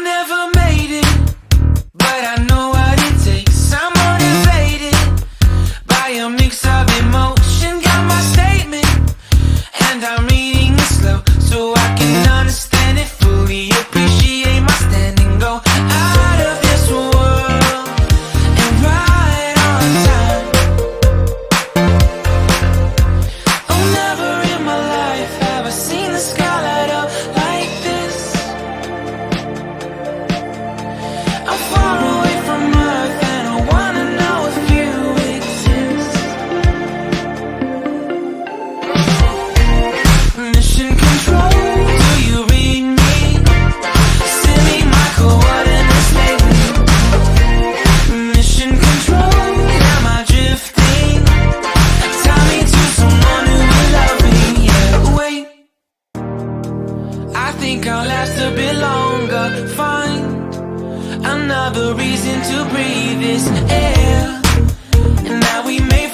never made it, but I know what it takes. I'm motivated by a mix of emotion. Got my statement, and I'm reading it slow so I can understand it fully. Appreciate my standing, go out of this world and right on time. Oh, never in my life have I seen the sky light up like this. I'm far away from Earth and I wanna know if you exist. Mission control, do you read me? Send me my coordinates lately. Mission control, am I drifting? Tie me to someone who will love me. Yeah, wait, I think I'll last a bit longer. Find another reason to breathe this air, and now we may